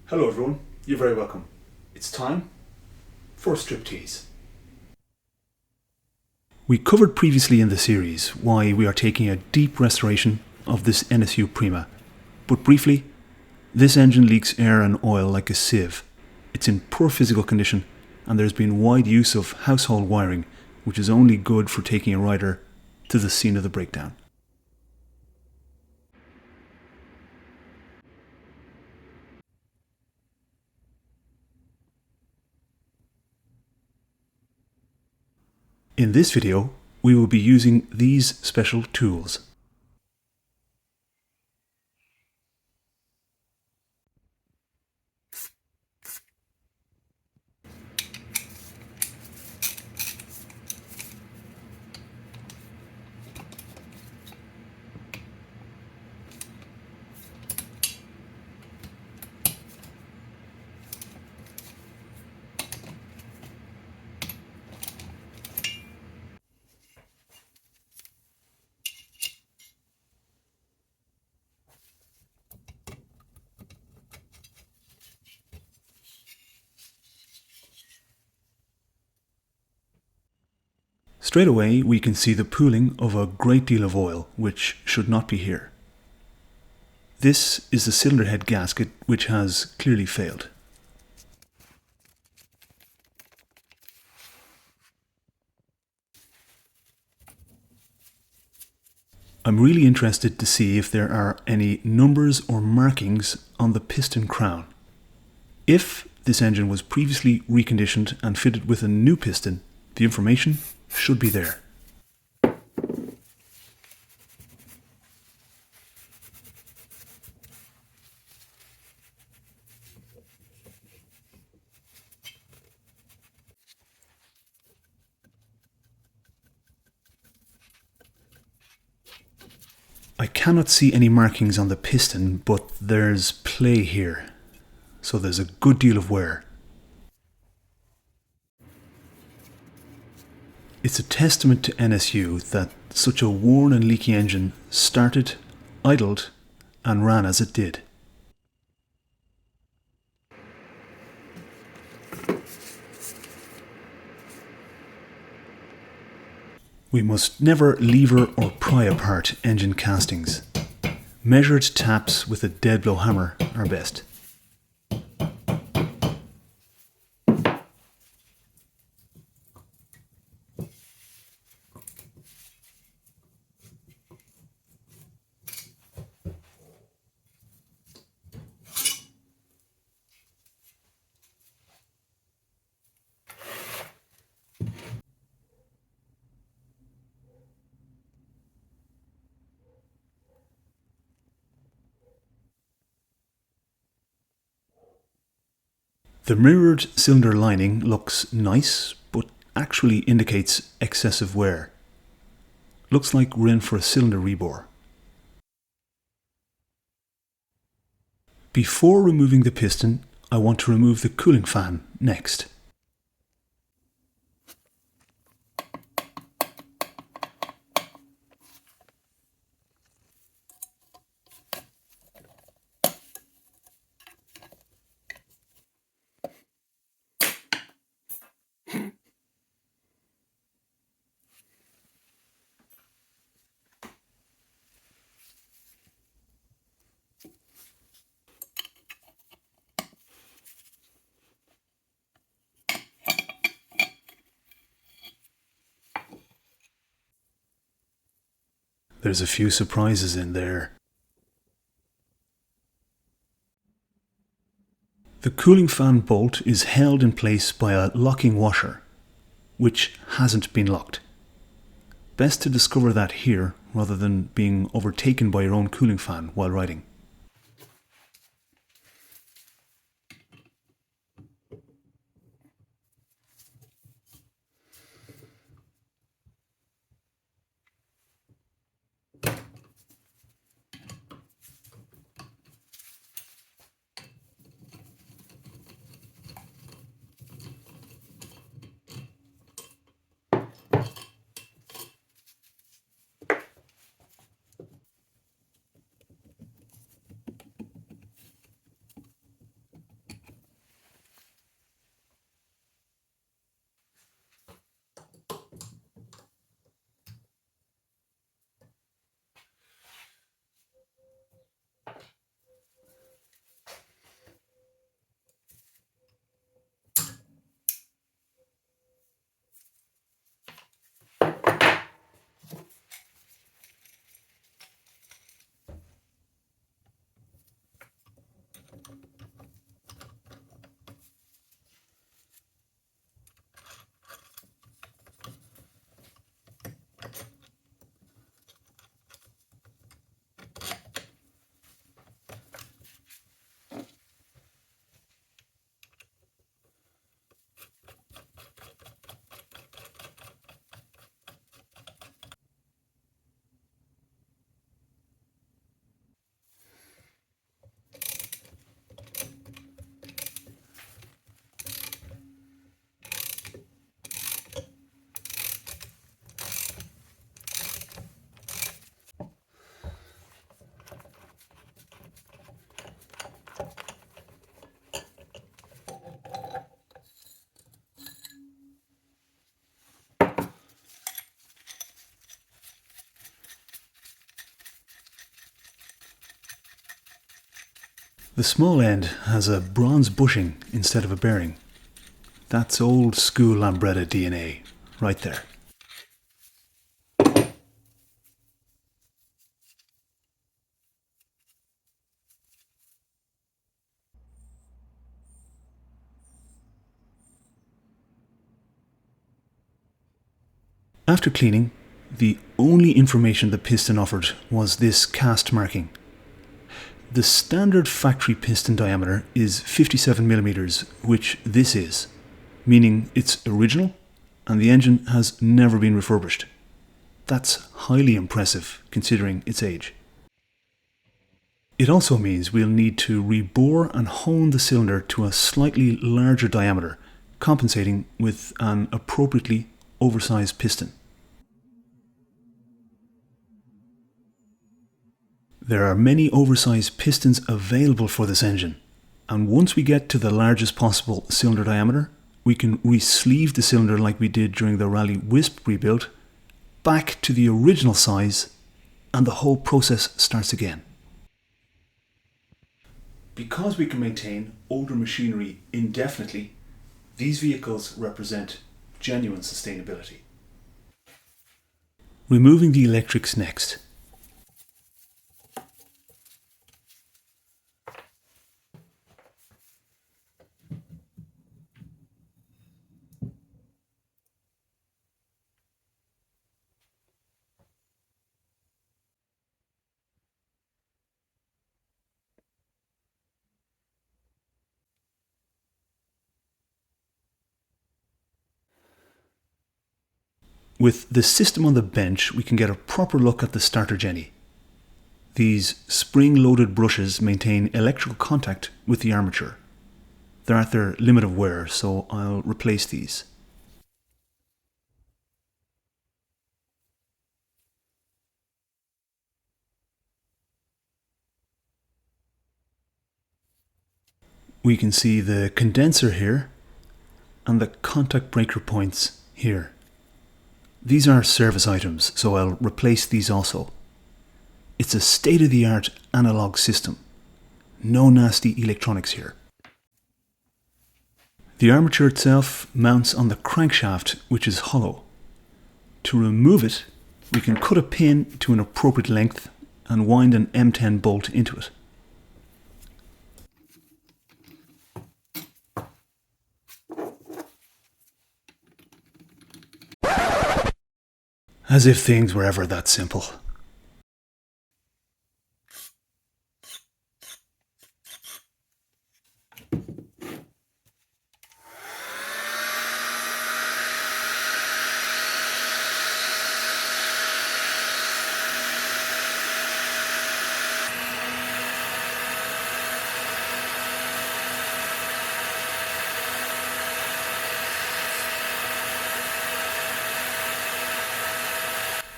Hello everyone, you're very welcome. It's time for a striptease. We covered previously in the series why we are taking a deep restoration of this NSU Prima. But briefly, this engine leaks air and oil like a sieve. It's in poor physical condition and there's been wide use of household wiring, which is only good for taking a rider to the scene of the breakdown. In this video, we will be using these special tools. Straight away we can see the pooling of a great deal of oil, which should not be here. This is the cylinder head gasket, which has clearly failed. I'm really interested to see if there are any numbers or markings on the piston crown. If this engine was previously reconditioned and fitted with a new piston, the information should be there. I cannot see any markings on the piston, but there's play here, so there's a good deal of wear. It's a testament to NSU that such a worn and leaky engine started, idled, and ran as it did. We must never lever or pry apart engine castings. Measured taps with a dead blow hammer are best. The mirrored cylinder lining looks nice, but actually indicates excessive wear. Looks like we're in for a cylinder rebore. Before removing the piston, I want to remove the cooling fan next. There's a few surprises in there. The cooling fan bolt is held in place by a locking washer, which hasn't been locked. Best to discover that here rather than being overtaken by your own cooling fan while riding. The small end has a bronze bushing instead of a bearing. That's old school Lambretta DNA, right there. After cleaning, the only information the piston offered was this cast marking. The standard factory piston diameter is 57mm, which this is, meaning it's original and the engine has never been refurbished. That's highly impressive considering its age. It also means we'll need to rebore and hone the cylinder to a slightly larger diameter, compensating with an appropriately oversized piston. There are many oversized pistons available for this engine, and once we get to the largest possible cylinder diameter, we can re-sleeve the cylinder like we did during the Rally Wisp rebuild, back to the original size, and the whole process starts again. Because we can maintain older machinery indefinitely, these vehicles represent genuine sustainability. Removing the electrics next. With the system on the bench, we can get a proper look at the starter jenny. These spring-loaded brushes maintain electrical contact with the armature. They're at their limit of wear, so I'll replace these. We can see the condenser here and the contact breaker points here. These are service items, so I'll replace these also. It's a state-of-the-art analog system. No nasty electronics here. The armature itself mounts on the crankshaft, which is hollow. To remove it, we can cut a pin to an appropriate length and wind an M10 bolt into it. As if things were ever that simple.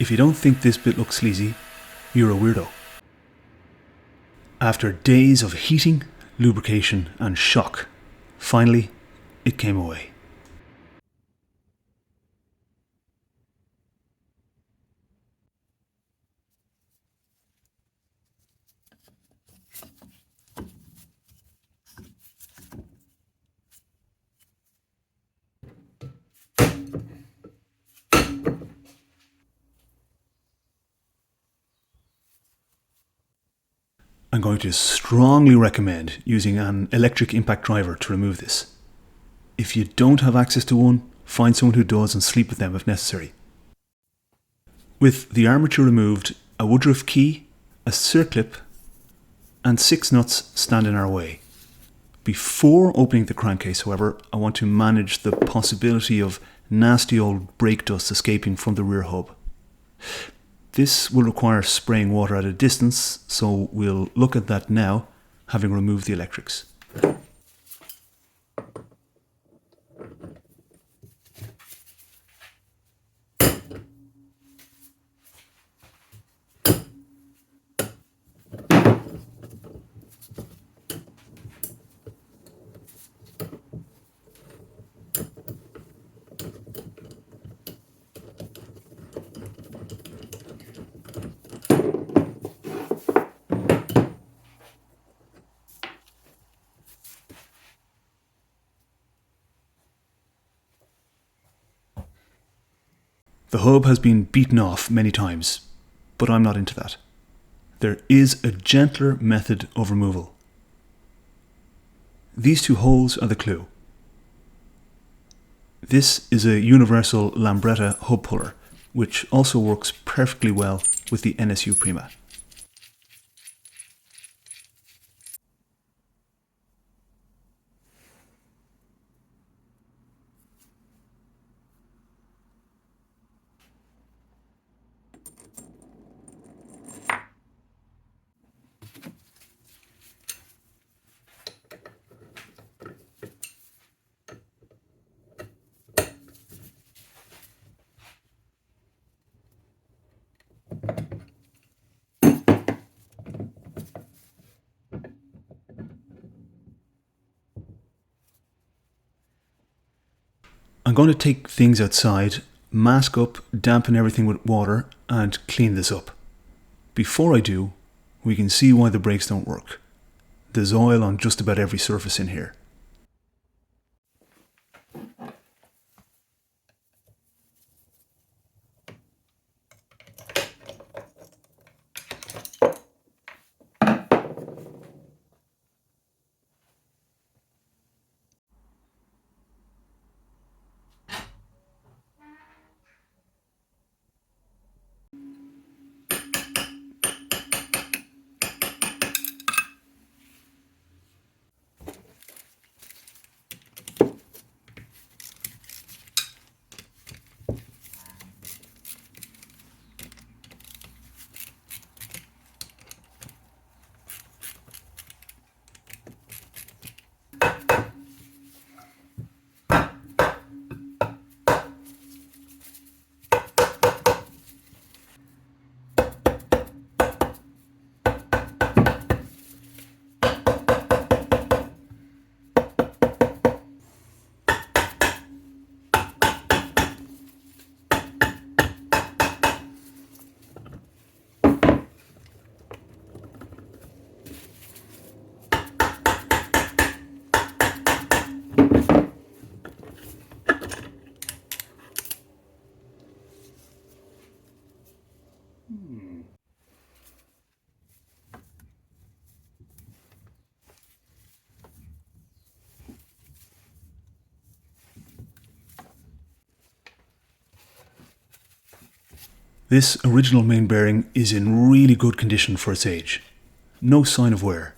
If you don't think this bit looks sleazy, you're a weirdo. After days of heating, lubrication and shock, finally it came away. I'm going to strongly recommend using an electric impact driver to remove this. If you don't have access to one, find someone who does and sleep with them if necessary. With the armature removed, a woodruff key, a circlip and 6 nuts stand in our way. Before opening the crankcase, however, I want to manage the possibility of nasty old brake dust escaping from the rear hub. This will require spraying water at a distance, so we'll look at that now, having removed the electrics. The hub has been beaten off many times, but I'm not into that. There is a gentler method of removal. These two holes are the clue. This is a universal Lambretta hub puller, which also works perfectly well with the NSU Prima. I'm going to take things outside, mask up, dampen everything with water and clean this up. Before I do, we can see why the brakes don't work. There's oil on just about every surface in here. This original main bearing is in really good condition for its age. No sign of wear.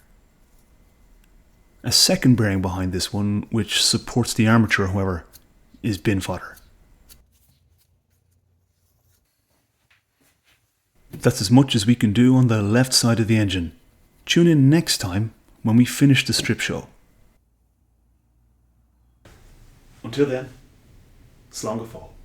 A second bearing behind this one, which supports the armature, however, is bin fodder. That's as much as we can do on the left side of the engine. Tune in next time when we finish the strip show. Until then, slán go fóill.